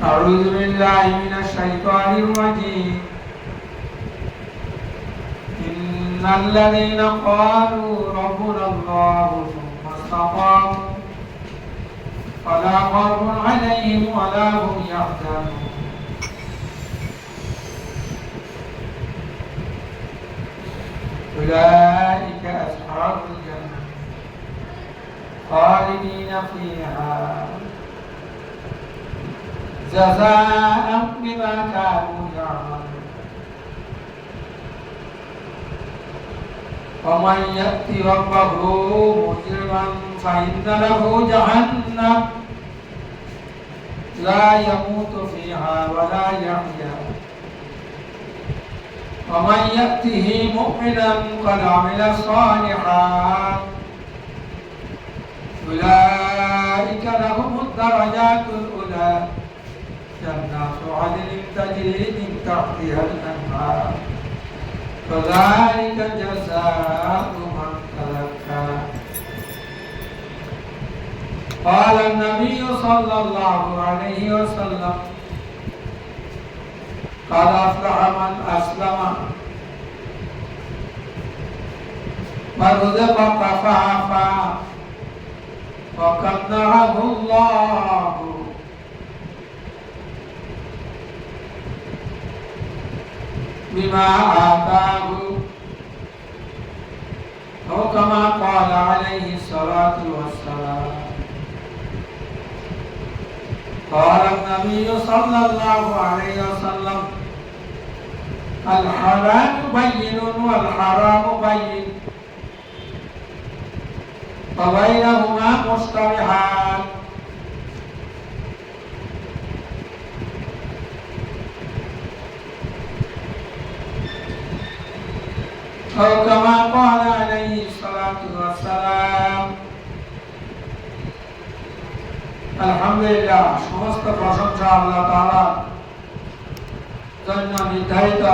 أعوذ بالله من الشيطان الرجيم إن الذين قالوا ربنا الله ثم استقاموا فلا خوف عليهم ولا هم يحزنون أولئك أصحاب الجنة خالدين فيها جزاء بما كانوا يعملون ومن يأت ربه مجرما فإن له جهنم لا يموت فيها ولا يحيا ومن يأته مؤمنا قد عمل الصالحات أولئك لهم الدرجات الأولى جنات عدن تجري من تحتها الأنهار فذلك جزاء من تزكى قال النبي صلى الله عليه وسلم قد أفلح من أسلم ورزق كفافا وقنعه الله بما آتاه أو كما قال عليه الصلاة والسلام قال النبي صلى الله عليه وسلم الحلال بين والحرام بين وبينهما مشتبهات أو كما قال عليه الصلاة والسلام আলহামদুলিল্লাহ সমস্ত প্রশংসা আল্লাহ তাআলার জন্য নির্ধারিত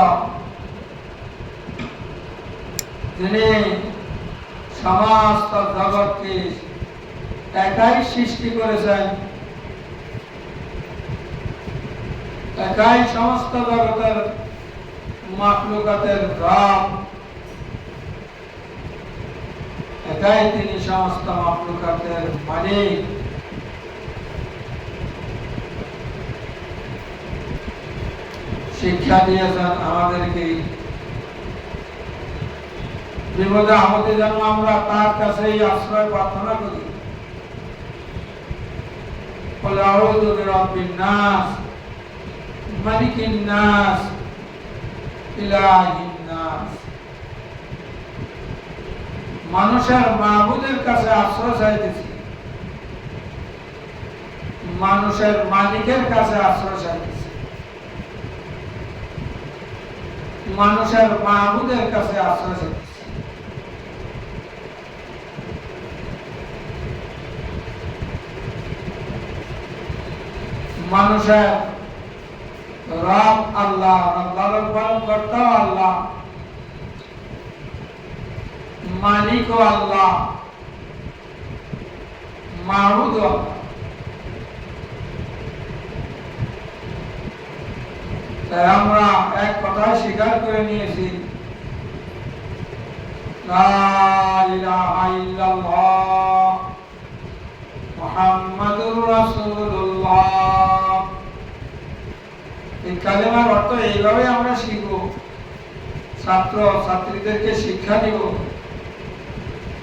যিনি সমস্ত জগৎকে একাই সৃষ্টি করেছেন একাই সমস্ত জগতের মাখলুকাতের রব একাই তিনি সমস্ত মাখলুকাতের মালিক শিক্ষা দিয়েছেন আমাদেরকে বিপদে আপদে যেন আমরা তার কাছেই আশ্রয় প্রার্থনা করি قل أعوذ برب الناس ملك الناس إله الناس মানুষের মাবুদের কাছে আশ্রয় চাইতেছি মানুষের মালিকের কাছে আশ্রয় চাইতেছি মানুষের মাবুদের কাছে আশ্রয় চাইতেছি মানুষের রব আল্লাহ লালন পালন কর্তাও আল্লাহ মালিকও আল্লাহ মাবুদও আল্লাহ তাই আমরা এক কথায় স্বীকার করে নিয়েছি লা ইলাহা ইল্লাল্লাহ মুহাম্মাদুর রাসূলুল্লাহ এই কালেমার অর্থ এইভাবে আমরা শিখব ছাত্র ছাত্রীদেরকে শিক্ষা দিব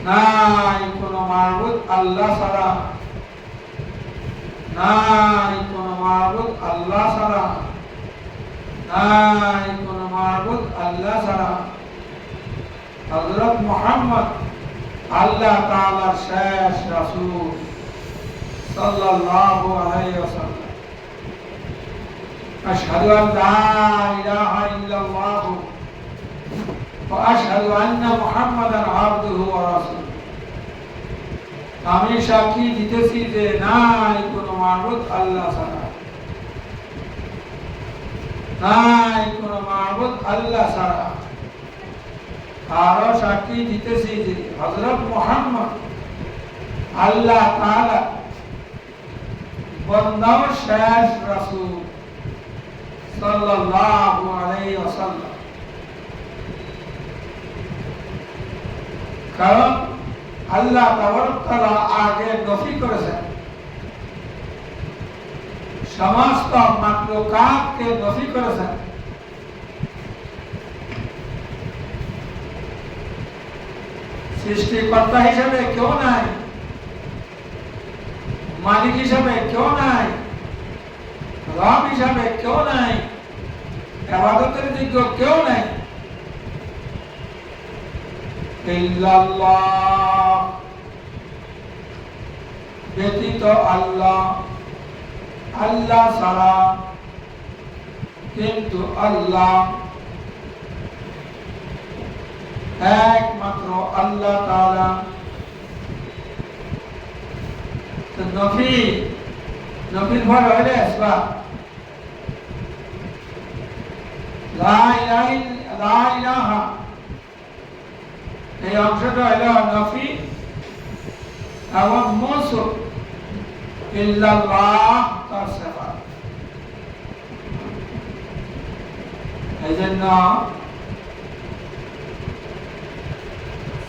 নাই কোনো মাবুদ আল্লাহ ছাড়া নাই কোনো মাবুদ আল্লাহ ছাড়া নাই কোনো মাবুদ আল্লাহ ছাড়া হযরত মুহাম্মদ আল্লাহ তাআলার শেষ রাসূল সাল্লাল্লাহু আলাইহি ওয়াসাল্লাম আশহাদু আন লা ইলাহা ইল্লাল্লাহ ওয়া আশহাদু আন্না মুহাম্মাদান আবদুহু ওয়া রাসূলুহু আমি সাক্ষী দিতেছি যে নাই কোনো মাবুদ আল্লাহ ছাড়া নাই কোনো মাবুদ আল্লাহ ছাড়া আরো সাক্ষী দিতেছি যে হযরত মুহাম্মদ আল্লাহ তাআলা বন্ধু শেষ রাসূল সাল্লাল্লাহু আলাইহি ওয়াসাল্লাম। কারণ আল্লাহ তাবারক তাআলা আগে নফি করেছেন, সমস্ত মাখলুকাতকে নফি করেছেন। সৃষ্টিকর্তা হিসেবে কেউ নাই, মালিক হিসেবে কেউ নাই, রব হিসেবে কেউ নাই, ইবাদতের যোগ্য কেউ নাই। ইল্লাল্লাহ, ব্যতীত আল্লাহ, আল্লাহ ছাড়া। কিন্তু আল্লাহ একমাত্র আল্লাহ তাআলা। তো নফির পর হইলে আসবা লা ইলাহা, এই অংশটা হইল নফি এবং মৌসুফ। ইল্লাল্লাহ তার সিফাত। এই জন্য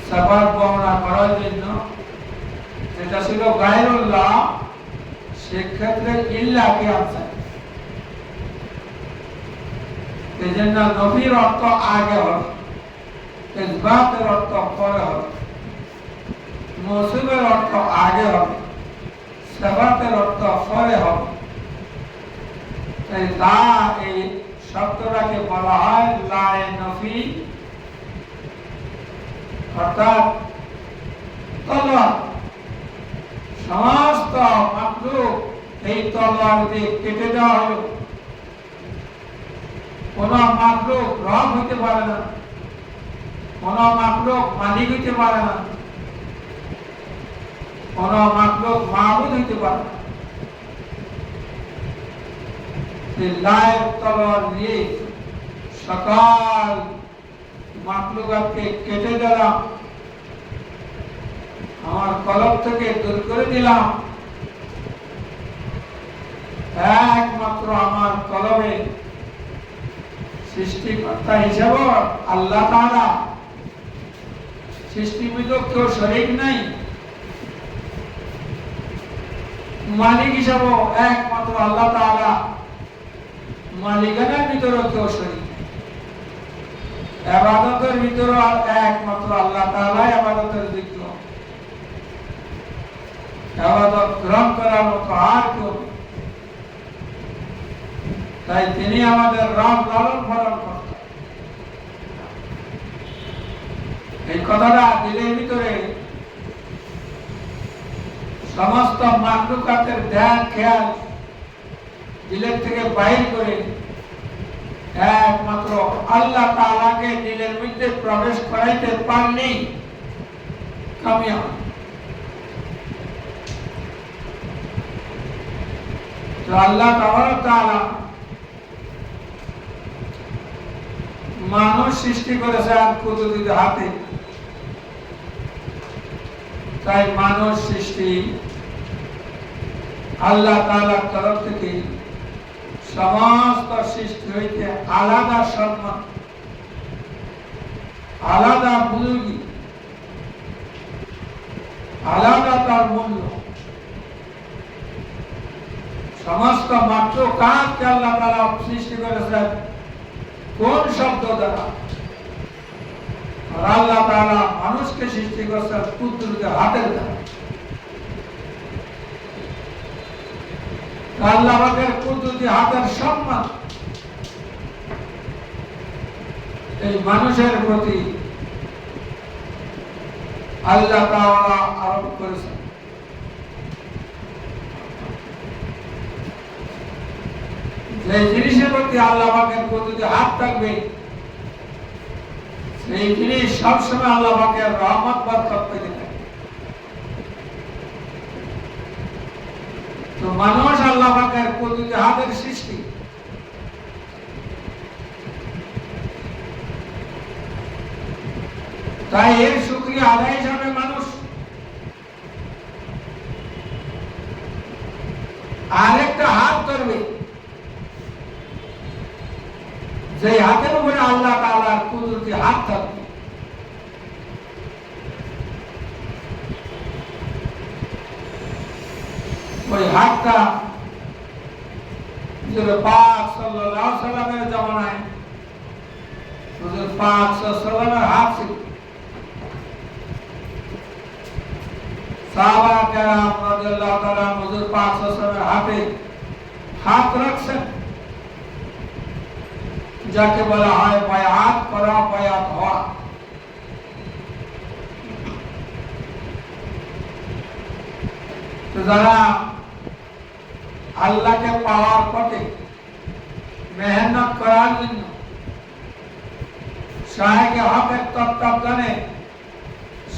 সিফাত বর্ণনা করার জন্য যেটা ছিল গায়রুল্লাহ, সেক্ষেত্রে ইল্লাহকে আছে। এই জন্য নফির অর্থ আগে হবে, ইসবাতের অর্থ পরে হবে, মৌসুফের অর্থ আগে হবে, সিফাতের অর্থ পরে হবে। এই শব্দটাকে বলা হয় লায়ে নফি, অর্থাৎ তলোয়ার। সমস্ত মাখলুক এই তলোয়ার দিয়ে কেটে দেওয়া হলো। কোন মাখলুক রব হইতে পারে না, কোন মাখলুক মালিক হইতে পারে না, কোন মাখলুক মাবুদ হইতে পারে না। লায়ের তলোয়ার দিয়ে সকল মাখলুকাতকে কেটে দিলাম, আমার কলব থেকে দূর করে দিলাম। একমাত্র আমার কলবে সৃষ্টিকর্তা হিসেবে আল্লাহ তাআলা, সৃষ্টিবিদ কেউ শরীক নাই। মালিক হিসেবে একমাত্র আল্লাহ তাআলা, মালিকানার ভিতরে কেউ শরীক নাই। ইবাদতের ভিতরে একমাত্র আল্লাহ তাআলা ইবাদতের যোগ্য। ইবাদত গ্রহণ করার মতো আর কেউ নেই। তাই তিনি আমাদের রব, লালন পালন করতেন। এই কথাটা দিলের ভিতরে সমস্ত মাখলুকাতের ধ্যান খেয়াল দিলের থেকে বাইর করে একমাত্র আল্লাহ তাআলাকে দিলের মধ্যে প্রবেশ করাইতে পারনি কামিয়াব। তো আল্লাহ তাআলা মানুষ সৃষ্টি করেছেন কুদরতি হাতে। তাই মানুষ সৃষ্টি আল্লাহ তাআলার তরফ থেকে সমস্ত সৃষ্টি হইতে আলাদা সম্মান, আলাদা বুজুর্গি, আলাদা তার মূল্য। সমস্ত মাখলুকাতকে আল্লাহ তাআলা সৃষ্টি করেছেন কোন শব্দ দ্বারা? আর আল্লাহ তাআলা মানুষকে সৃষ্টি করেছেন কুদরতি হাতের দ্বারা। আল্লাহ পাকের কুদরতি হাতের সম্মান এই মানুষের প্রতি আল্লাহ তাআলা আরোপ করেছেন। যে জিনিসের প্রতি আল্লাহ পাকের কুদরতি হাত থাকবে, সেই জিনিস সবসময় আল্লাহ পাকের রহমত বরকত পেতে থাকে। তো মানুষ আল্লাহ পাকের কুদরতি হাতের সৃষ্টি। তাই এর শুকরিয়া আদায় হিসাবে মানুষ আরেকটা হাত ধরবে, যে হাতের উপরে আল্লাহ তাআলার কুদরতি হাত থাকবে। ওই হাতটা হুজুর পাক সাল্লাল্লাহু আলাইহি সাল্লামের জামানায় হুজুর পাক সাল্লাল্লাহু আলাইহি সাল্লামের হাত ছিল। সাহাবা কেরাম রাদিয়াল্লাহু তাআলা হুজুর পাক সাল্লাল্লাহু আলাইহি সাল্লামের হাতে হাত রাখছেন, যাকে বলা হয় বায়াত করা, বায়াত হওয়া। তো যারা আল্লাহকে পাওয়ার পথে মেহনত করার জন্য সাহেবকে হকের তত্ত্বাবধানে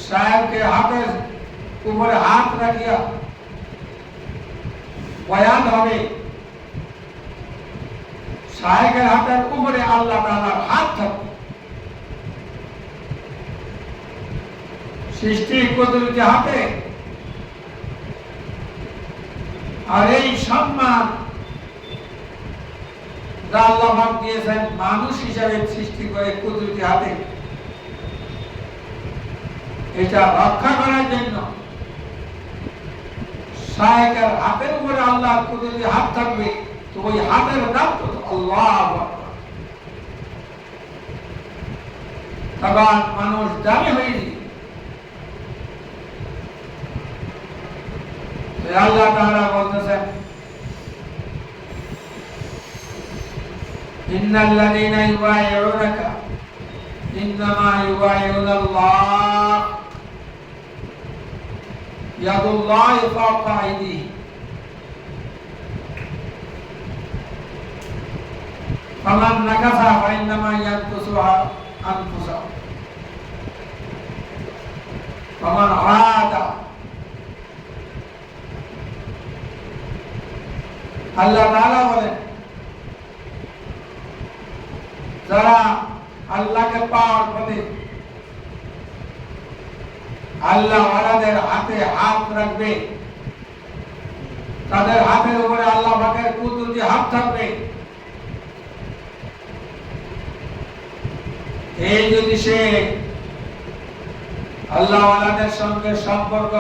সাহেবকে হাতের উপরে হাত রাখিয়া বয়ান হবে, সাহেবের হাতের উপরে আল্লাহ তাআলার হাত থাকবে। সৃষ্টি কুদরতি হাতে। আর এই সম্মান যা আল্লাহ পাক দিয়েছেন মানুষ হিসাবে সৃষ্টি করে কুদরতি হাতে, এটা রক্ষা করার জন্য সাহেবের হাতের উপরে আল্লাহর কুদরতি হাত থাকবে। তো ওই হাতের নাম তো আল্লাহু আকবার। তখন মানুষ দামি হয়ে যাবে। আল্লাহ তাআলা বলতেছেন, ইন্নাল্লাযীনা ইউবাইউনাকা ইন্নামা ইউবাইউনাল্লাহ ইয়াদুল্লাহি ফাওকা আইদিহিম ফামান নাকাসা ফাইন্নামা ইয়ানকুসু আনফুসাহু ফামান আদা। আল্লাহ তাআলা বলেন, যারা আল্লাহকে পাওয়ার পথে আল্লাহ ওয়ালাদের হাতে হাত রাখবে, তাদের হাতের উপরে আল্লাহ পাকের কুদরতি হাত থাকবে। এই যদি সে আল্লাহ ওয়ালাদের সঙ্গে সম্পর্ক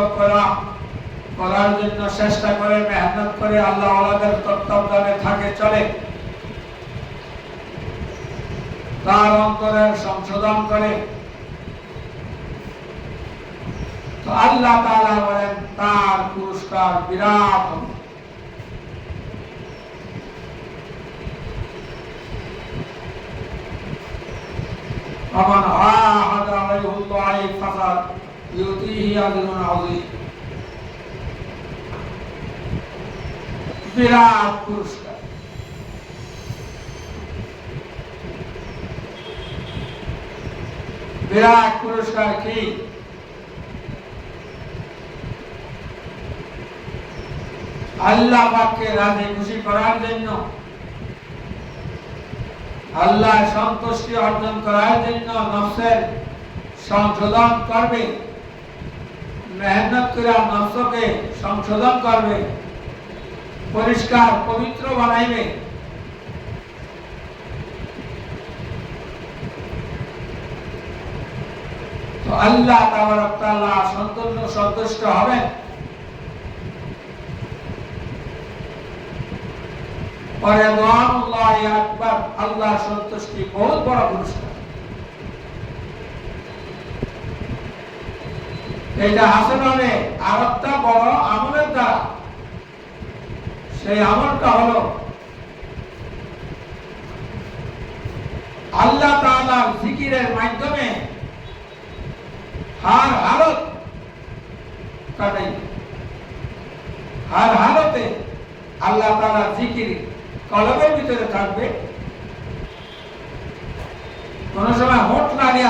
করার জন্য চেষ্টা করে, মেহনত করে, আল্লাহ ওয়ালাদের তত্ত্বাবধানে থাকে, চলে, তার অন্তরের সংশোধন করে, তো আল্লাহ তাআলা বলেন তার পুরস্কার বিরাট হবে। ومن عاهد عليه الله فقد يؤتيه أجر عظيم। বিরাট পুরস্কার। বিরাট পুরস্কার কি? আল্লাহ পাককে রাজি খুশি করার জন্য, আল্লাহ সন্তুষ্টি অর্জন করার জন্য নফসের সংশোধন করবে, মেহনত করে নফসকে সংশোধন করবে, পরিষ্কার পবিত্র বানাইবে। তো আল্লাহ তাবারক তাআলা সন্তুষ্ট হবেন। রিদওয়ানুল্লাহি আকবার, আল্লাহ সন্তুষ্টি বহুত বড় পুরস্কার। এটা হাসিল হবে আরেকটা বড় আমলের দ্বারা। সেই আমলটা হলো আল্লাহ তাআলার জিকিরের মাধ্যমে হার হালত কাটাই। হার হালতে আল্লাহ তাআলার জিকির কলবের ভিতরে থাকবে। কোন সময় হোঁট নাড়িয়ে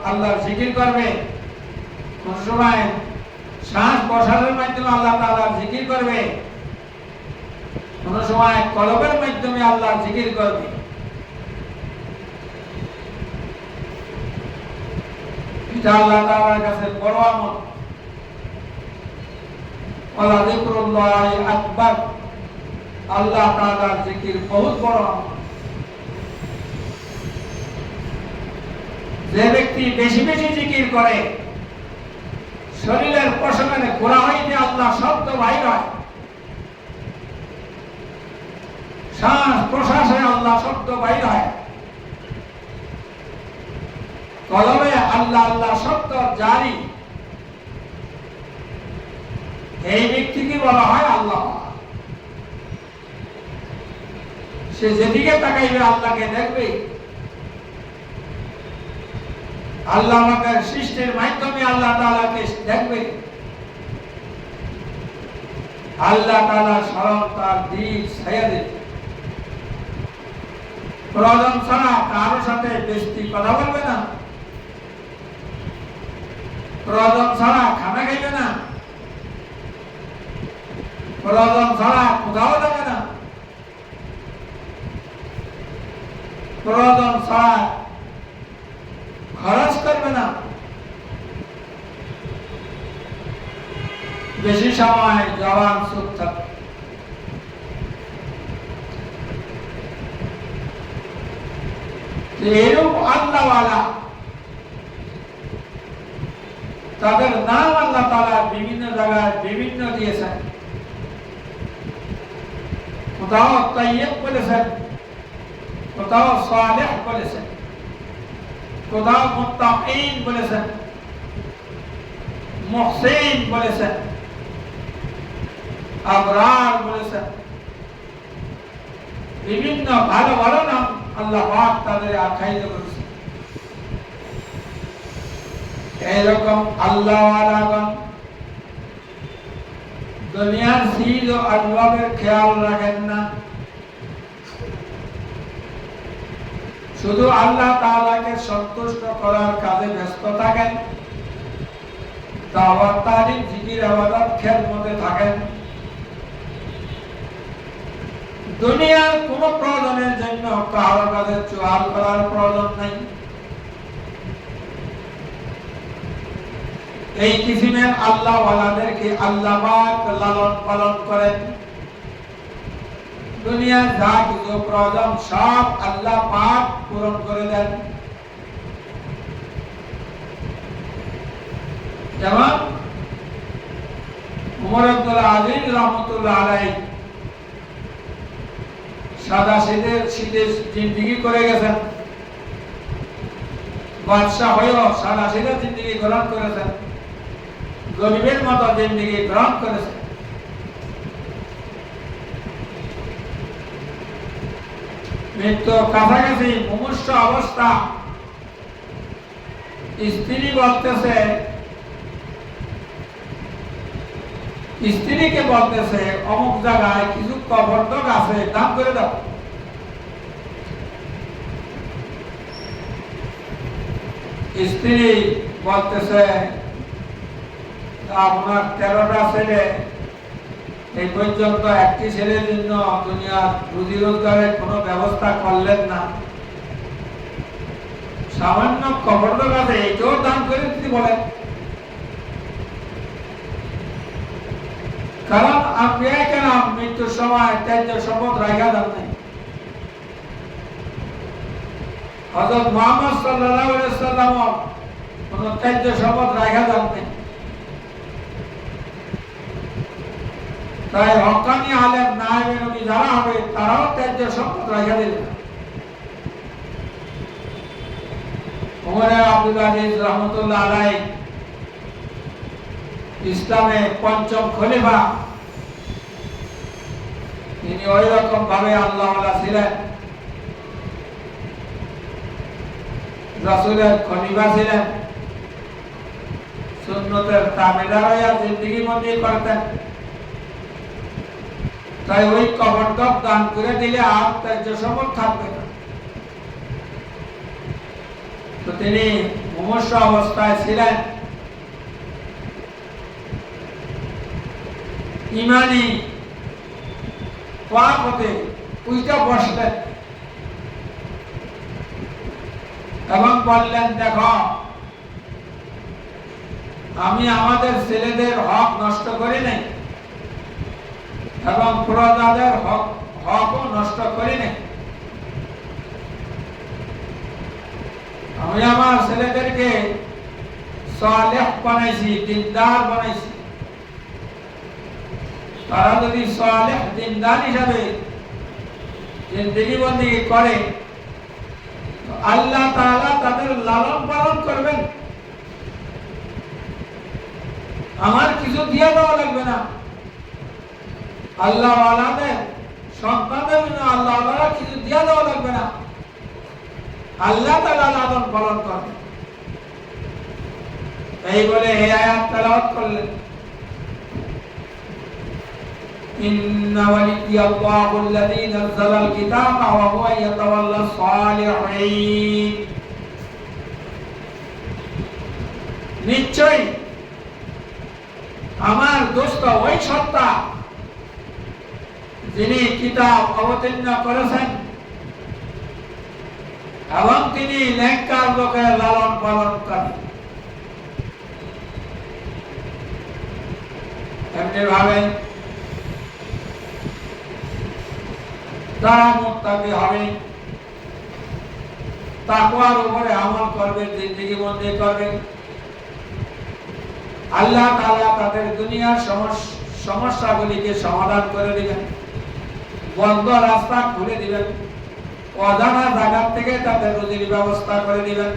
আল্লাহর জিকির করবে, কোন সময় শ্বাস প্রশ্বাসের মাধ্যমে আল্লাহ তাআলার জিকির করবে, কোন সময় কলবের মাধ্যমে আল্লাহর জিকির করবে। এটা আল্লাহ তাআলার কাছে বড় আমল। ওয়ালা যিকরুল্লাহি আকবার, আল্লাহ তাআলার জিকির বহুত বড় আমল। যে ব্যক্তি বেশি বেশি জিকির করে শরীরের পশমে ঘোরা হইতে আল্লাহ শব্দ বাইর হয়, শ্বাস প্রশ্বাসে আল্লাহ শব্দ বাইর হয়, কলমে আল্লাহ আল্লাহ শব্দ জারি, এই ব্যক্তিকে বলা হয় আল্লাহ। সে যেদিকে তাকাইবে আল্লাহকে দেখবে। আল্লাহ আমাদের সৃষ্টির মাধ্যমে আল্লাহ তাআলাকে দেখবে। আল্লাহ তাআলা স্মরণ তার দিল ছায়া দেবে। প্রয়োজন ছাড়া কারোর সাথে বেশি কথা বলবে না, প্রয়োজন ছাড়া খানা খাইবে না, প্রয়োজন ছাড়া কোথাও যাবে না, প্রয়োজন ছাড়া খরচ করবে না, বেশি সময় জবান চুপ থাকবে। এরূপ আল্লাহওয়ালা তাদের নাম আল্লাহ তাআলা বিভিন্ন জায়গায় বিভিন্ন দিয়েছেন। কোথাও তাইয়্যিব বলেছেন, কোথাও সালেহ বলেছেন, কোথাও মুত্তাকিন বলেছেন, মুহসিন বলেছেন, আবরার বলেছেন। বিভিন্ন ভালো ভালো নাম আল্লাহ পাক তাদের আখ্যায়িত করেছেন। এইরকম আল্লাহওয়ালাগণ দুনিয়ার চিজ ও আসবাবের খেয়াল রাখেন না, শুধু আল্লাহ তাআলাকে সন্তুষ্ট করার কাজে ব্যস্ত থাকেন, দাওয়াত তালিম জিকির ইবাদত খেদমতে থাকেন। দুনিয়ার কোন প্রয়োজনের জন্য কারো কাছে চুয়াল করার প্রয়োজন নাই। এই কিসিমের আল্লাহ ওয়ালাদেরকে আল্লাহ পাক লালন পালন করেন। দুনিয়ার যা কিছু প্রয়োজন সব আল্লাহ পাক পূরণ করে দেন। যেমন উমর আব্দুল আজিজ রহমতুল্লাহ আলাইহি সাদা শীতের জিন্দেগি করে গেছেন, বাদশাহ হয়েও সাদা শীতের জিন্দেগি গ্রহণ করেছেন, গরিবের মতো জিন্দেগি গ্রহণ করেছেন। মৃত্যু কাছাকাছি মুমূর্ষু অবস্থা, স্ত্রী বলতেছে, স্ত্রীকে বলতেছে অমুক জায়গায় কিছু কবরদক আছে, দান করে দাও। স্ত্রী বলতেছে আপনার 13টা ছেলে, এই পর্যন্ত একটি ছেলের জন্য দুনিয়ার রুজি রোজগারের কোনো ব্যবস্থা করলেন না, সামান্য কবরদক আছে, এইটাও দান করে দিতে বলেন। কারণ আম্বিয়া কেরাম মৃত্যুর সময় ত্যায্য সম্পদ রাখা যান নাই। হযরত মুহাম্মদ সাল্লাল্লাহু আলাইহি ওয়াসাল্লাম কোন ত্যায্য সম্পদ রাখা যান নাই। তাই হক্কানি আলেম নায়েবে নবী যারা হবে তারাও ত্যায্য সম্পদ রাখা দিলেন। ওমর আব্দুল আজিজ রহমতুল্লাহ আলাইহি ইসলামের পঞ্চম খলিফা, তিনি ওই রকম ভাবে আল্লাহওয়ালা ছিলেন, রাসূলের খলিফা ছিলেন, সুন্নতের তাবেদার হয়ে জিন্দেগি মধ্যে করতেন। তাই ওই কবরদক দান করে দিলে আর ত্যায্য সম্পদ থাকবে না। তো তিনি মুমূর্ষু অবস্থায় ছিলেন, ইমানি পাক হতে উইটা বসলেন এবং বললেন, দেখো আমি আমাদের ছেলেদের হক নষ্ট করি নাই এবং প্রজাদের হকও নষ্ট করি নাই। আমি আমার ছেলেদেরকে সালেহ বানাইছি, দিনদার বানাইছি। তারা যদি সালেহ দিনদার হিসাবে জিন্দেগি বন্দেগি করে, আল্লাহ তাআলা তাদের লালন পালন করবেন। আমার কিছু দিয়ে দেওয়া লাগবে না। আল্লাহ ওয়ালাদের সন্তানদের জন্য আল্লাহ ওয়ালারা কিছু দিয়ে দেওয়া লাগবে না। আল্লাহ তাআলা লালন পালন করবেন। এই বলে এই আয়াত তেলাওয়াত করলেন। ইন্না ওয়ালিয়াল্লাহুল্লাযী নাযালাল কিতাবা ওয়া হুয়া ইয়াতাওয়াল্লাস সালিহিন। নিশ্চয়ই আমার দোস্ত ওই সত্তা যিনি কিতাব অবতীর্ণ করেছেন এবং তিনি নেককার লোকের লালন পালন করেন। এমনি ভাবে যারা মুত্তাকি হবে, তাকওয়ার উপরে আমল করবে, জিন্দেগি বন্দী করবে, আল্লাহ তাআলা তাদের দুনিয়ার সমস্যাগুলিকে সমাধান করে দিবেন, বন্ধ রাস্তা খুলে দিবেন, অজানা জায়গা থেকে তাদের রুজির ব্যবস্থা করে দিবেন।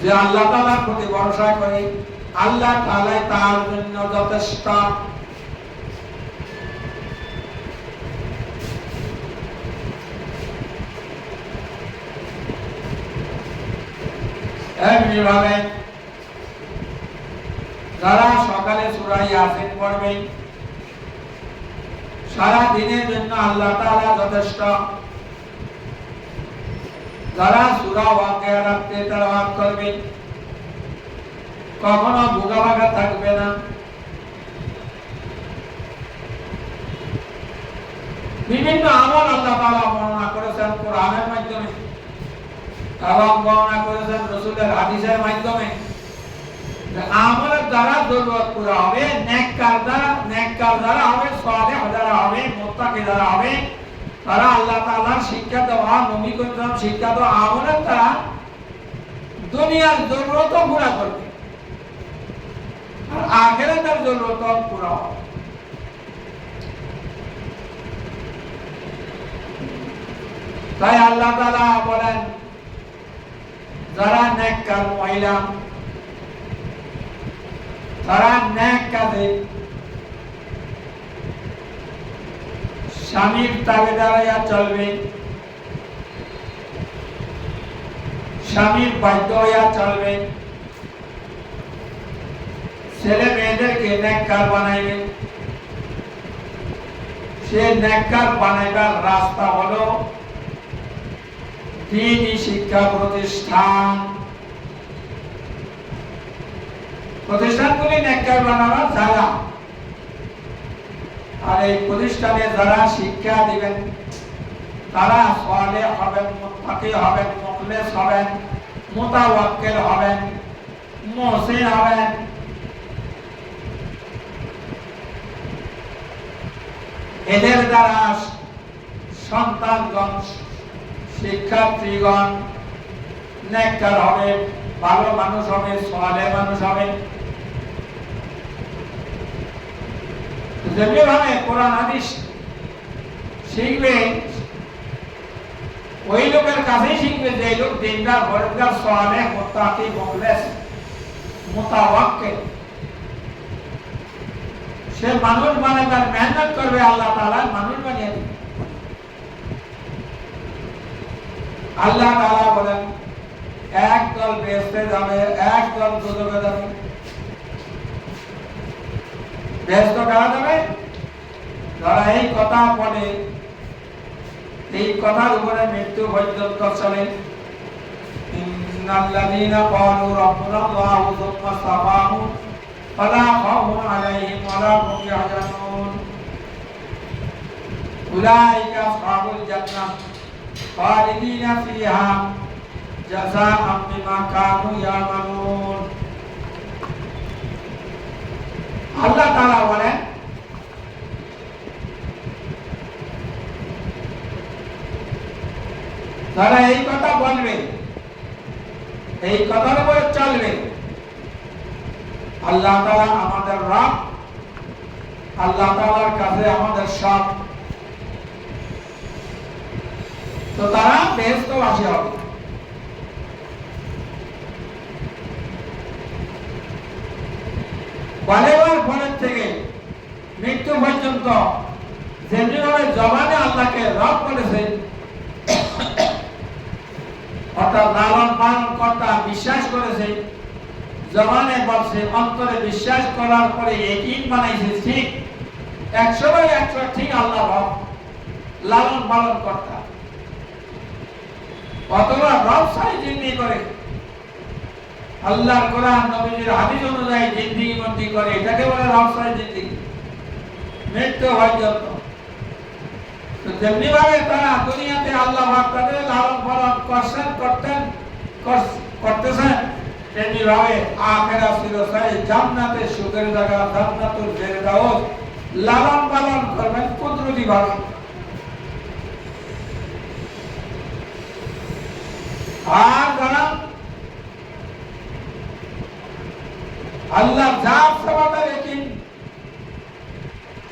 যে আল্লাহ তাআলার প্রতি ভরসা করে, আল্লাহ তাআলাই তার জন্য যথেষ্ট। এমনিভাবে যারা সকালে সূরা ইয়াসিন পড়বে, সারা দিনের জন্য আল্লাহ তাআলা যথেষ্ট। যারা সূরা ওয়াকিয়া রাতে তেলাওয়াত করবে, কখনো ভোগাভাগা থাকবে না। বিভিন্ন আমল আল্লাহ তাআলা বর্ণনা করেছেন কোরআনের মাধ্যমে এবং বর্ণনা করেছেন রাসূলের হাদিসের মাধ্যমে। আমলের দ্বারা জরুরত পুরা হবে, নেককার দ্বারা হবে, সালেহ দ্বারা হবে, মুত্তাকি দ্বারা হবে। তারা আল্লাহ তাআলার শিক্ষা দেওয়া, নবী করিম শিক্ষা দেওয়া আমলের দ্বারা দুনিয়ার জরুরতও পুরা করবে আর আখিরাতের জরুরতও পুরা হবে। তাই আল্লাহ তাআলা বলেন, যারা নেককার মহিলা, তারা নেক কাজে স্বামীর তাবেদারিয়া চলবে, স্বামীর বাধ্য হইয়া চলবে, ছেলে মেয়েদেরকে নেককার বানাইবে। সে নেককার বানাইবার রাস্তা হলো দ্বীনি শিক্ষা প্রতিষ্ঠানগুলি নেককার বানানোর জায়গা। আর এই প্রতিষ্ঠানে যারা শিক্ষা দিবেন তারা সালেহ হবেন, মুত্তাকি হবেন, মুখলিস হবেন, মুতাওয়াক্কিল হবেন, মুহসিন হবেন। এদের দ্বারা সন্তানগণ, শিক্ষার্থীগণ নেককার হবে, ভালো মানুষ হবে, সালেহ মানুষ হবে। যেভাবে কোরআন হাদিস শিখবে, ওই লোকের কাছেই শিখবে যে লোক দিনদার, পরেজগার, সালেহ, মুত্তাকি, মুখলিস, মুতাওয়াক্কিল। সে মানুষ বানাবার মেহনত করবে, আল্লাহ তাআলা মানুষ বানিয়ে দিবে। আল্লাহ তাআলা বলেন, এক দল বেহেশতে যাবে, এক দল দোজখে যাবে। বেহেশত কারা যাবে? যারা এই কথা পড়ে, এই কথার উপরে মৃত্যু পর্যন্ত চলে। ইন্নাল্লাযীনা ক্বালু রাব্বুনাল্লাহু সুম্মা ইসতাকামু ফালা খাউফুন আলাইহিম ওয়ালা হুম ইয়াহজানুন উলাইকা আসহাবুল জান্নাহ খালিদিনা ফিহা জাযাআন বিমা কানু ইয়ামালুন। আল্লাহ তাআলা বলেন, যারা এই কথা বলবে, এই কথার উপরে চলবে, আল্লাহ তাআলা আমাদের রব, আল্লাহ তাআলার কাছে আমাদের সব, তো তারা বেহেশতবাসী হবে। বালেবার পরের থেকে মৃত্যু পর্যন্ত যেভাবে জবানে আল্লাহকে রব বলেছে, অর্থাৎ লালন পালন কর্তা বিশ্বাস করেছে, জবানে বলছে, অন্তরে বিশ্বাস করার পরে ইয়াকিন বানাইছে, ঠিক 100/100 ঠিক আল্লাহ রব, লালন পালন কর্তা। অথবা রব সাই জিন্দি করে, আল্লাহর কোরআন নবীর হাদিস অনুযায়ী জিন্দিগি মন্দি করে, এটাকে বলে রব সাই জিন্দিগি, মৃত্যু পর্যন্ত। তো যেমনি ভাবে তারা দুনিয়াতে আল্লাহ পাক তাদের লালন পালন করতেছেন, তেমনি ভাবে আখিরাত চিরস্থায়ী জান্নাতে সুখের জায়গা, জান্নাতুল ফেরদাউস লালন পালন করবেন কুদরতি ভাবে। আর যারা আল্লাহ জাত সবাতে লেকিন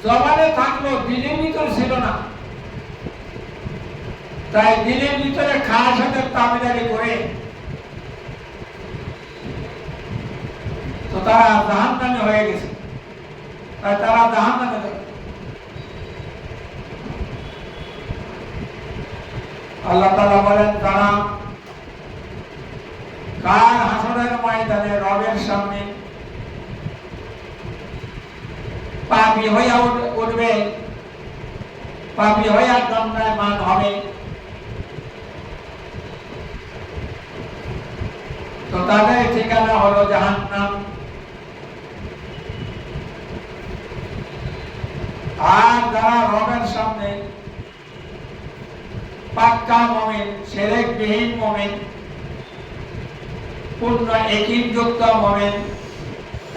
জবানে থাকলো, দিলের ভিতর ছিল না, তাই দিলের ভিতরে খাস হাতের তাবিদারি করে তো তারা জাহান্নামে হয়ে গেছে, তাই তারা জাহান্নামে যাবে। আল্লাহ তাআলা বলেন, তারা কাল হাসরের ময়দানে রবের সামনে পাপী হইয়া উঠবে, পাপী হইয়া দণ্ডায়মান হবে। তো তাদের ঠিকানা হলো জাহান্নাম। আর যারা রবের সামনে পাক্কা মুমিন, শিরকবিহীন মুমিন, পূর্ণ ইয়াকিন যুক্ত মুমিন,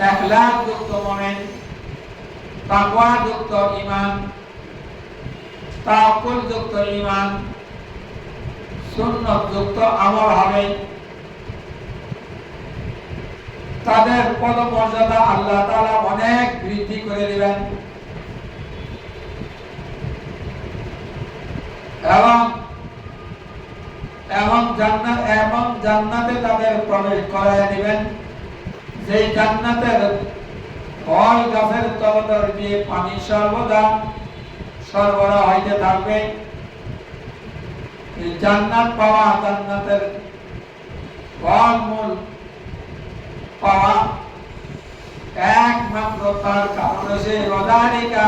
ইখলাস যুক্ত মুমিন, তাকওয়া যুক্ত ঈমান, তাওয়াক্কুল যুক্ত ঈমান, সুন্নাত যুক্ত আমল হবে, তাদের পদমর্যাদা আল্লাহ তাআলা অনেক বৃদ্ধি করে দিবেন এবং জান্নাতে তাদের প্রবেশ করায় দিবেন, যে জান্নাতের ফল গাছের তলদেশ দিয়ে পানি সর্বদা সরবরাহ হইতে থাকবে। এই জান্নাত পাওয়া, জান্নাতের ফল মূল পাওয়া একমাত্র তার কারণ হচ্ছে রদারিকা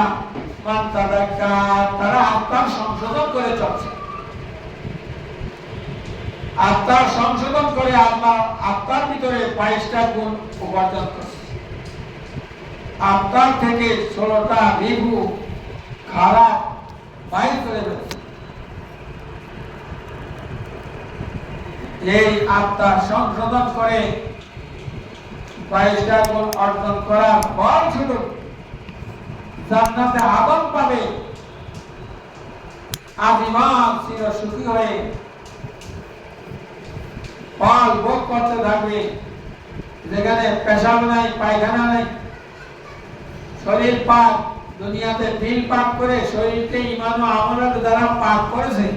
মান তাদাক্কা, তারা আত্মার সংশোধন করে চলছে, আত্মার সংশোধন করে আত্মার ভিতরে 22টা গুণ উপার্জন করছে, আত্মার থেকে 16টা রিভু খারাপ বাইর করে ফেলছে। এই আত্মার সংশোধন করে 22টা গুণ অর্জন করার পর শুধু জান্নাতে আদম পাবে, আজীবন চির সুখী হয়ে ফল ভোগ করতে থাকবে, যেখানে পেশাব নাই, পায়খানা নাই, শরীর পাক, দুনিয়াতে দিল পাক করে শরীরকে ঈমান ও আমলের দ্বারা পাক করেছে,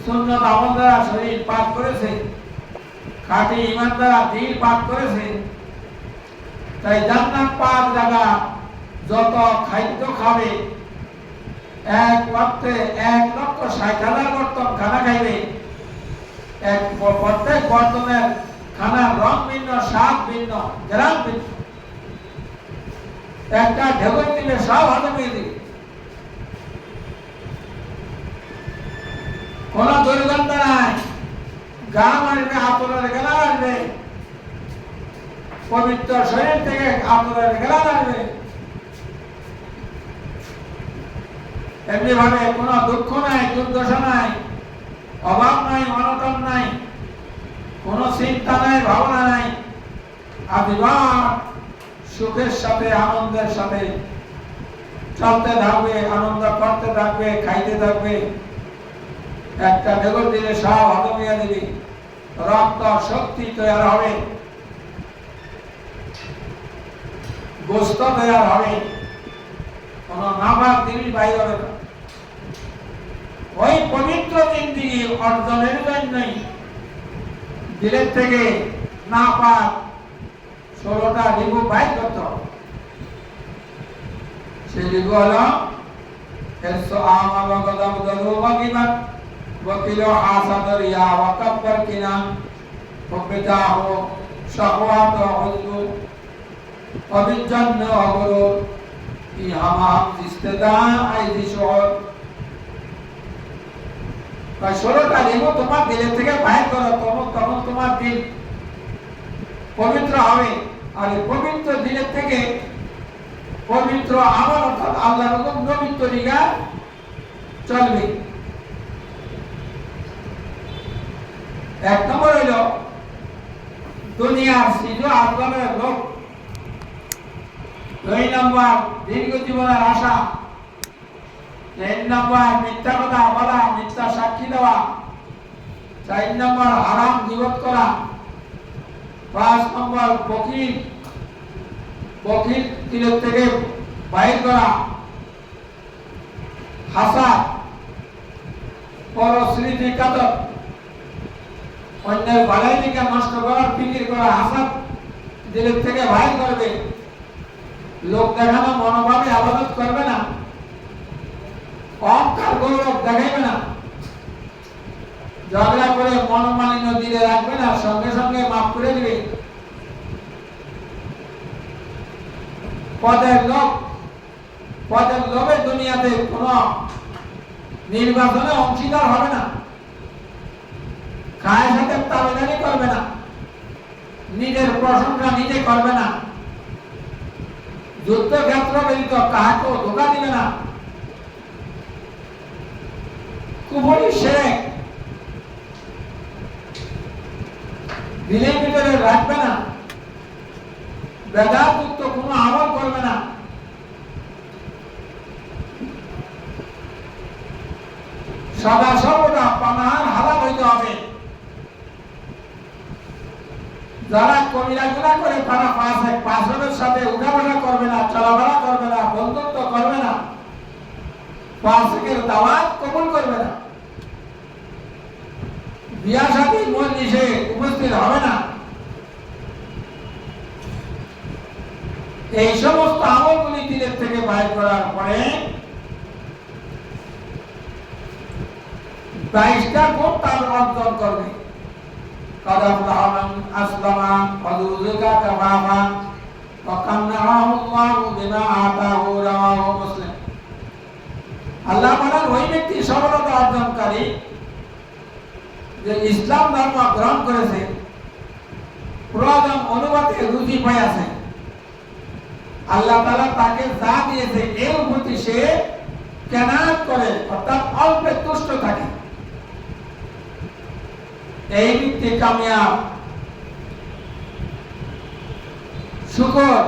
সুন্নাত আমল দ্বারা শরীর পাক করেছে, খাঁটি ঈমান দ্বারা দিল পাক করেছে। তাই জান্নাত পাক জায়গা, যত খাদ্য খাবে, এক ওয়াক্তে 1,60,000 বর্তন খানা খাইবে, প্রত্যেক বর্তনের খানার রং ভিন্ন, স্বাদ ভিন্ন, গ্রাম ভিন্ন, একটা ঢেউর দিলে সব হজমে দিবে, কোন দুর্গন্ধ নাই, গাম আসবে, আতরের গেলা আসবে, পবিত্র শরীর থেকে আতরের গেলা আসবে। এমনি ভাবে কোন দুঃখ নাই, দুর্দশা নাই, অভাব নাই, অনটন নাই, কোন চিন্তা নাই, ভাবনা নাই, আজীবন সুখের সাথে আনন্দের সাথে চলতে থাকবে, আনন্দ করতে থাকবে, খাইতে থাকবে। একটা বেগুন দিলে সব হজম হয়ে দিবি, রক্ত শক্তি তৈরি হবে, গোস্ত তৈরি হবে, কোন নাপাক জিনিস বাইর হবে না। ওই পবিত্র জিন্দেগি অর্জনের জন্যই দিলের থেকে নাপাক 16টা রিবু বাইর করতে হবে। সেই রিবু হলো وكيلو حاسد ريا وكبر كنا وبداه شهوات وحزن وبالجنة وغرور في همام استداء أيدي شعور। 16টা রিবু তোমার দিলের থেকে বাইর করো, তখন তোমার দিল পবিত্র হবে। আর এই পবিত্র দিলের থেকে পবিত্র আমল অর্থাৎ আল্লাহর হুকুম নবীর তরিকা চলবে। এক নম্বর হইল দুনিয়ার সিজু আজগমের লোক। 2 নম্বর দীর্ঘ জীবনের আশা। 3 নম্বর মিথ্যা কথা বলা, মিথ্যা সাক্ষী দেওয়া। 4 নম্বর হারাম গীবত করা। 5 নম্বর বকিল দিলের থেকে বাইর করা। হাসাদ, পরস্মৃতি কাতর, অন্যের ভালাই দিকে নষ্ট করার ফিকির করা। হাসাদ দিলের থেকে বাইর করবে। লোক দেখানো মনোভাবে আবাদত করবে না, অহংকার গৌরব দেখাইবে না, ঝগড়া করে মনোমালিন্য দিলে রাখবে না, সঙ্গে সঙ্গে মাফ করে দিবে। পদের লোভে দুনিয়াতে কোন নির্বাচনে অংশীদার হবে না, কায়ের সাথে তাবেদারি করবে না, নিজের প্রশংসা নিজে করবে না, যুদ্ধক্ষেত্র ব্যতীত কাহাকেও ধোঁকা দিবে না, কুফরি শিরক দিলের ভিতরে রাখবে না, বেদাতযুক্ত কোনো আমল করবে না, সদা সর্বদা পানাহার হালাল হইতে হবে। যারা কবিরা গুনাহ করে তারা পাঁচজনের সাথে উঠাবসা করবে না, চলাফেরা করবে না, বন্ধুত্ব করবে না, ফাসিকের দাওয়াত কবুল করবে না, বিয়া শাদী মজলিসে উপস্থিত হবে না। এই সমস্ত আমলগুলি দিলের থেকে বাইর করার পরে 22টা গুণ তার অর্জন করবে। আসলামা ওয়াজুযিকা কাফাফা ওয়া কান্নাহু আল্লাহু বিমা আতাহু রাওয়াহু মুসলিম। আল্লাহ বলেন ওই ব্যক্তি সফলতা অর্জনকারী যে ইসলাম ধর্ম গ্রহণ করেছে, প্রয়োজন অনুপাতে রুচি পাইয়াছে, আল্লাহ তাআলা তাকে যা দিয়েছে এর প্রতি সে কেনাত করে, অর্থাৎ অল্পে তুষ্ট থাকে। এই ব্যক্তি কামিয়াব। শুকর,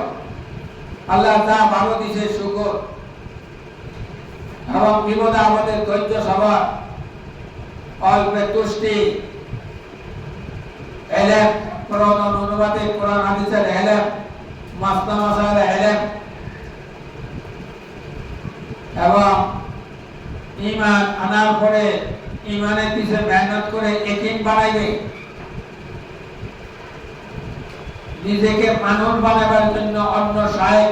আল্লাহ যা ভালো দিয়েছে শুকর, এবং বিপদে আমাদের ধৈর্য সভা, অল্পে তুষ্টি, এলেম, প্রয়োজন অনুপাতে কোরআন হাদিসের এলেম, মাসলা মাসাইলের এলেম, এবং ঈমান আনার পরে ঈমানের পিছে মেহনত করে ইয়াকিন বাড়াইবে। নিজেকে মানুষ বানাবার জন্য অন্য শায়েখ,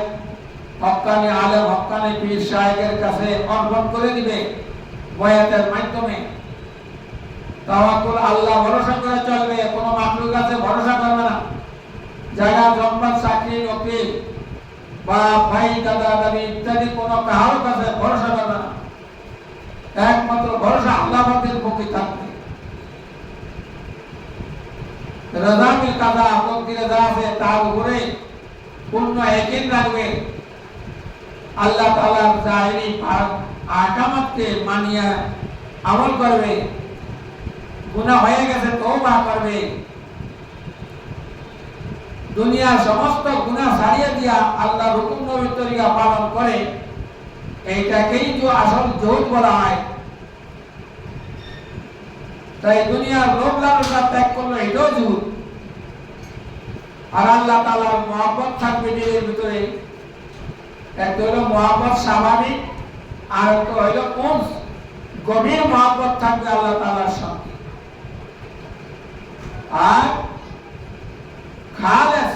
হক্কানি আলেম, হক্কানি পীর শায়েখের কাছে অর্পণ করে দিবে বয়াতের মাধ্যমে। তাওয়াক্কুল আল্লাহ ভরসা করে চলবে, কোনো মাখলুক কাছে ভরসা করবে না। জায়গা জম্মাত চাকরি নকরি বা ভাই দাদা দাদি ইত্যাদি কোনো কারোর কাছে ভরসা করবে না, একমাত্র ভরসা আল্লাহ পাকের প্রতি থাকবে। রাজামিল কাদা তকদিরে যা আছে তার উপরে পূর্ণ ইয়াকিন রাখবে। আল্লাহ তাআলার জাহিরি আহকামকে মানিয়া আমল করবে, গুনাহ হয়ে গেছে তওবা করবে, দুনিয়ার সমস্ত গুনাহ ছাড়িয়ে দিয়া আল্লাহর হুকুম নবীর তরিকা পালন করে। এইটাকেই তো আসল জোহদ বলা হয়। তাই দুনিয়ার লোভ লালসা ত্যাগ করলো, এটাও জুহুদ। আর আল্লাহ তাআলার মহব্বত থাকবে দিলের ভিতরে। একটা হলো মহব্বত স্বাভাবিক, আর একটা হলো উনস, গভীর মহব্বত থাকবে আল্লাহ তাআলার সঙ্গে। আর খালেস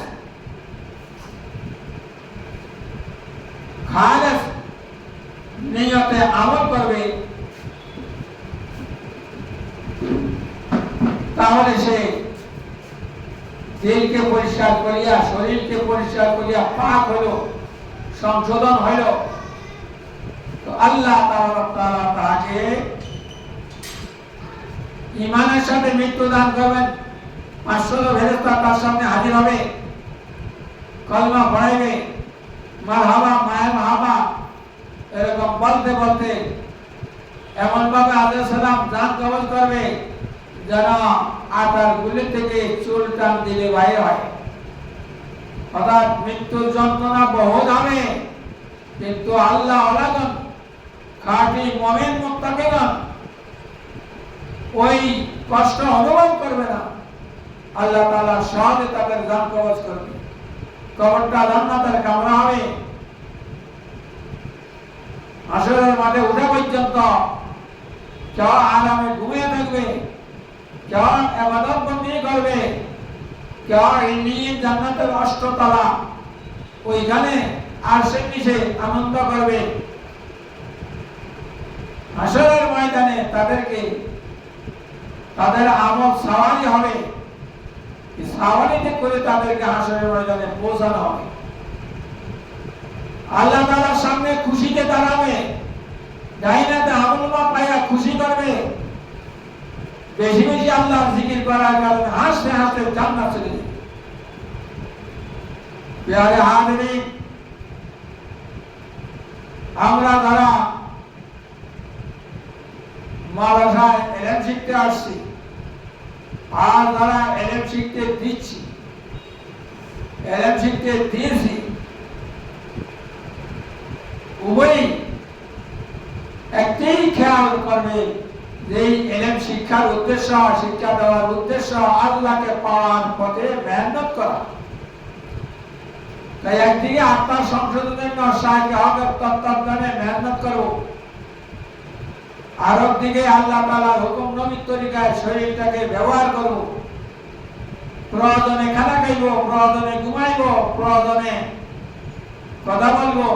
নিয়তে আমল করবে, তাহলে সে দিলকে পরিষ্কার করিয়া, শরীরকে পরিষ্কার করিয়া পাক হইল, সংশোধন হইল, তো আল্লাহ তাআলা তাকে ঈমানের সাথে মৃত্যু দান করবেন। 500 ফেরেশতা তার সামনে হাজির হবে, কলমা পড়াইবে, মারহাবা মারহাবা এরকম বলতে বলতে এমন ভাবে আলাইহিস সালাম জান কবজ করবে যেন আটার গুলি থেকে চুল টান দিলে বাইরে হয়। অর্থাৎ মৃত্যু যন্ত্রণা বহুত হবে, কিন্তু আল্লাহ ওয়ালাগণ, খাঁটি মুমিন মুত্তাকিগণ ওই কষ্ট অনুভব করবে না। আল্লাহ তাআলা সহজে তাদের জান কবজ করবে। কবরটা জান্নাতের কামরা হবে। হাসরের মাঠে উঠা পর্যন্ত কেউ আরামে ঘুমিয়ে থাকবে, কেউ ইবাদত বন্দি করবে, কেউ নিয়ে জান্নাতের 8 তলা ওইখানে আরশের নিচে আনন্দ করবে। হাসরের ময়দানে তাদেরকে তাদের আমল সাওয়ারি হবে, সাওয়ারিতে করে তাদেরকে হাসরের ময়দানে পৌঁছানো হবে। আল্লাহ তাআলার সামনে খুশিতে দাঁড়াবে, ডাইনাতে আমলনা পাইয়া খুশি করবে। বেশি বেশি আল্লাহর জিকির করার কারণে হাসতে হাসতে জান্নাত চলে যাবে। প্যারে হাজিরিন, আমরা যারা মাদ্রাসায় ইলম শিখতে আসছি আর যারা ইলম শিখতে দিচ্ছি, ইলম শিখতে দিয়েছি, উভয়ই একটাই খেয়াল করবে যে ইলম শিক্ষার উদ্দেশ্য, শিক্ষা দেওয়ার উদ্দেশ্য আল্লাহকে পাওয়ার পথে মেহনত করা। তাই একদিকে আত্মার সংশোধনের জন্য শাইখ হকের তত্ত্বাবধানে মেহনত করব, আর একদিকে আল্লাহ তাআলার হুকুম নবীর তরিকায় শরীরটাকে ব্যবহার করব। প্রয়োজনে খানা খাইব, প্রয়োজনে ঘুমাইব, প্রয়োজনে কথা বলবো,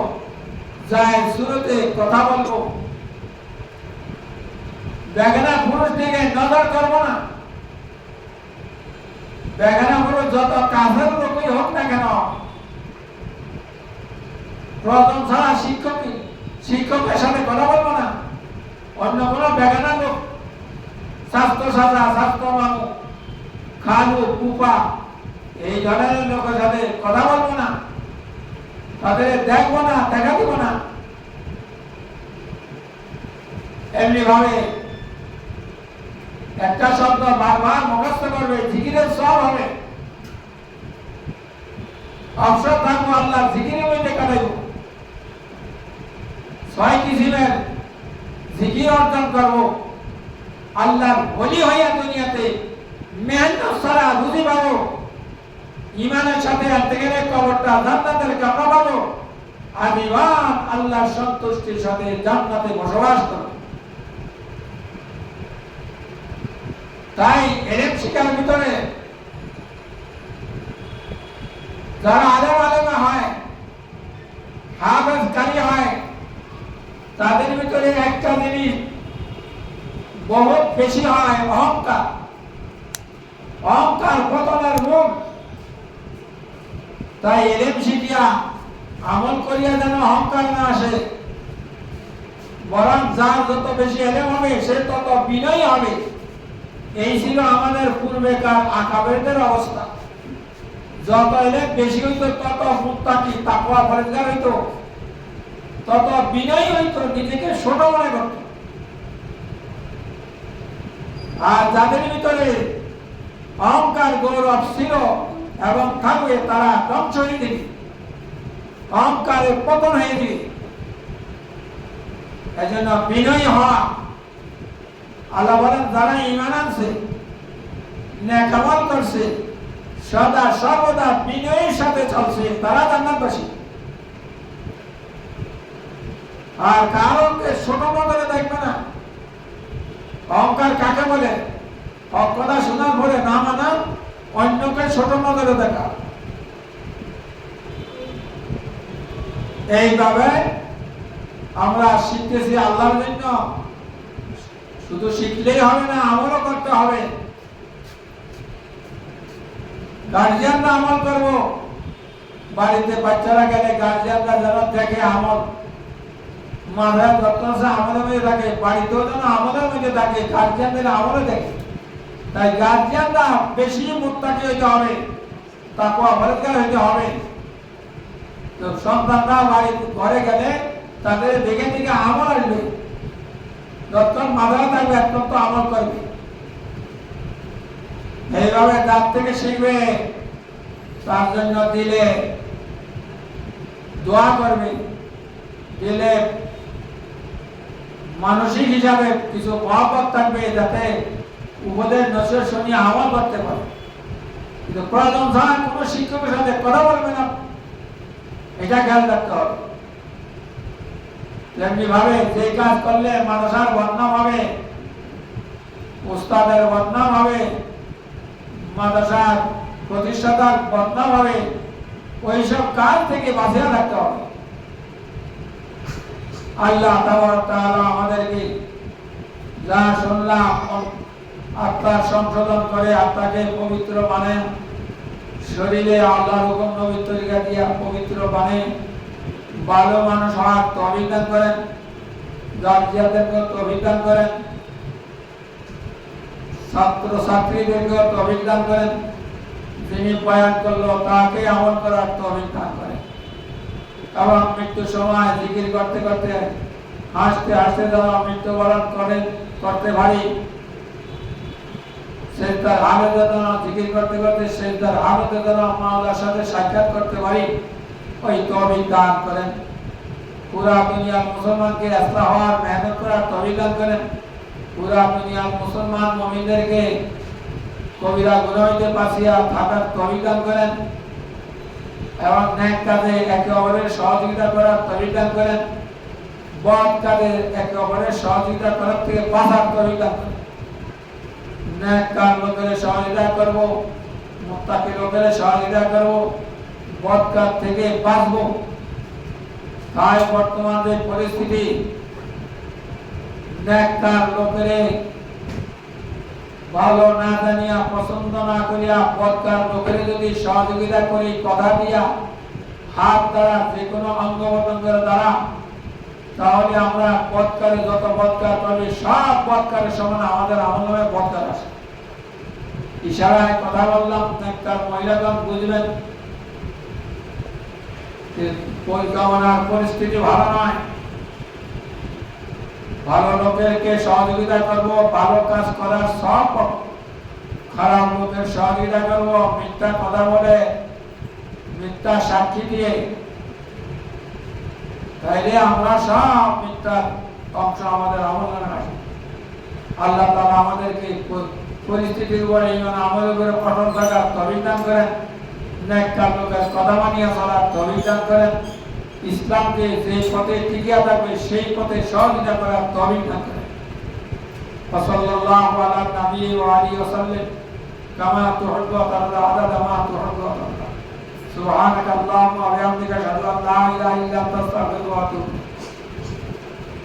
যায় সুরতে কথা বলবো। বেগানা পুরুষ দিকে নজর করবো না। বেগানা পুরুষ যত কাফের লোকই হোক না কেন, প্রয়োজন ছাড়া শিক্ষকের সাথে কথা বলবো না। অন্য কোনো বেগানা লোক, স্বাস্থ্য সাজা, স্বাস্থ্য মানু, খালু, কুপা, এই ধরনের লোকের সাথে কথা বলবো না, তাদের দেখবো না, দেখা দিব না। এমনি ভাবে একটা শব্দ বারবার মুখস্থ করবে, জিকিরের সব হবে। অবসর থাকবো আল্লাহ জিকিরের মধ্যে কাটাইব। 6 কিসিমের জিকির অর্জন করবো। আল্লাহর ওলি হইয়া দুনিয়াতে মেহনত ছাড়া রুজি পাবো। ঈমানের সাথে আনতে গেলে কবরটা জান্নাতের কামরা পাবো। আজীবন আল্লাহর সন্তুষ্টির সাথে জান্নাতে বসবাস করবো। তাই ইলম শিক্ষার ভিতরে যারা আলেমা হয়, হাফেজ কারি হয়, তাদের ভিতরে একটা জিনিস বহুত বেশি হয়, অহংকার। অহংকার পতনের মুখ। তাই ইলম শিখিয়া আমল করিয়া যেন অহংকার না আসে, বরং যার যত বেশি ইলম হবে সে তত বিনয়ী হবে। এই ছিল আমাদের পূর্বেকার আকাবেরদের অবস্থা। যত ইলম বেশি হইতো তত মুত্তাকি তাকওয়া পরহেজগার হইতো, তত বিনয়ী হইতো, নিজেকে ছোট মনে করত। আর যাদের ভিতরে অহংকার গৌরব ছিল এবং থাকবে, তারা ধ্বংস হয়ে দিবে, অহংকারের পতন হয়ে দিবে। এজন্য বিনয়ী হওয়া আল্লাহ বলেন যারা ঈমান আনছে, নেক আমল করছে, সদা সর্বদা বিনয়ের সাথে চলছে, তারা জান্নাতবাসী। আর কারোকে ছোট নজরে দেখবে না। অহংকার কাকে বলে? হক কথা শোনার পরে না মানা, অন্যকে ছোট নজরে দেখা। এইভাবে আমরা শিখতেছি আল্লাহর জন্য। শুধু শিখলেই হবে না, আমলও করতে হবে। গার্জিয়ানরা আমল করব, বাড়িতে বাচ্চারা গেলে গার্জিয়ানরা যেন দেখে আমল, মাথায় যত্নসে আমলের মধ্যে থাকে, বাড়িতেও যেন আমলের মধ্যে থাকে, গার্জিয়ানদের আমলে দেখে। তাই গার্জিয়ানরা বেশি মুত্তাকি হইতে হবে, তাকওয়া পরহেজগার হইতে হবে। তো সন্তানরা বাড়ি ঘরে গেলে তাদের দেখে দেখে আমল আসবে, যতক্ষণ মাথায় থাকবে ততক্ষণ তো আমল করবে। এইভাবে যার থেকে শিখবে, তার জন্য দিলে দোয়া করবে, দিলে মানসিক হিসাবে কিছু মহব্বত থাকবে, যাতে উপদেশ নসিহত শুনিয়ে আমল করতে পারে। কিন্তু প্রয়োজন ছাড়া কোনো শিক্ষকের সাথে কথা বলবে না, এটা খেয়াল রাখতে হবে। তেমনি ভাবে যে কাজ করলে মাদ্রাসার বদনাম হবে, উস্তাদের বদনাম হবে, মাদ্রাসার প্রতিষ্ঠাতার বদনাম হবে, ওইসব কাজ থেকে বাঁচিয়ে রাখতে হবে। আল্লাহ তাআলা আমাদেরকে যা শুনলাম আত্মার সংশোধন করে আত্মাকে পবিত্র বানান, শরীরে আল্লাহর হুকুম নবীর তরিকা দিয়া পবিত্র বানান, ভালো মানুষ হওয়ার তৌফিক দান করেন, গার্জিয়ানদেরকে তৌফিক দান করেন, ছাত্র ছাত্রীদেরকে তৌফিক দান করেন, যিনি বয়ান করলো তাকে আমল করার তৌফিক দান করেন। এবং মৃত্যুর সময় জিকির করতে করতে হাসতে হাসতে যারা মৃত্যুবরণ করতে পারি, সেজদার হালতে যারা জিকির করতে করতে সেজদার হালতে যারা মাওলার সাথে সাক্ষাৎ করতে পারি, ওই তৌফিক দান করেন। পুরা দুনিয়ার মুসলমানকে ইসলাহ হওয়ার মেহনত করার তৌফিক দান করেন। পুরা দুনিয়ার মুসলমান মুমিনদেরকে কবিরা গুনাহ হইতে বাঁচিয়া থাকার তৌফিক দান করেন এবং নেক কাজে একে অপরের সহযোগিতা করার তৌফিক দান করেন। বদ কাজে একে অপরের সহযোগিতা করার থেকে বাঁচার তৌফিক দান করেন। নেক কাজ লোকের সহযোগিতা করব, মুত্তাকি লোকের সহযোগিতা করব, বদ কাজ থেকে বাঁচব। তাই বর্তমান যে পরিস্থিতি, নেক কাজ লোকের ভালো না জানিয়া পছন্দ না করিয়া বদকার লোকের যদি সহযোগিতা করি, কথা দিয়া হাত দ্বারা যে কোনো অঙ্গ প্রত্যঙ্গের দ্বারা, তাহলে আমরা বদকারে যত বদকার করবে সব বদকারের সমান আমাদের আমলে বদকার আসে। ইশারায় কথা বললাম, নেককার মহিলাগণ বুঝবেন পরিকামনার পরিস্থিতি ভালো নয়। ভালো লোকেরকে সহযোগিতা করব, ভালো কাজ করার সব, খারাপ লোকের সহযোগিতা করব মিথ্যা কথা বলে, মিথ্যা সাক্ষী দিয়ে, তাইলে আমরা সব মিথ্যার অংশ আমাদের আমলে আসে। আল্লাহ তাআলা আমাদেরকে পরিস্থিতির উপরে ইমান আমলের উপরে কঠোর থাকার তৌফিক দান করেন, নেককার লোকের কথা মানিয়া চলার তৌফিক দান করেন, ইসলামকে যে পথে টিকিয়ে থাকবে সেই পথে সহযোগিতা করার তৌফিক দান করেন। সাল্লাল্লাহু আলা নবী ওয়া আলিহি ওয়াসাল্লাম কামা তুহিব্বু ওয়া তারদা আদাদা মা তুহিব্বু ওয়া তারদা। সুবহানাকা আল্লাহুম্মা ওয়া বিহামদিকা আশহাদু আন লা ইলাহা ইল্লা আনতা আস্তাগফিরুকা ওয়া আতুবু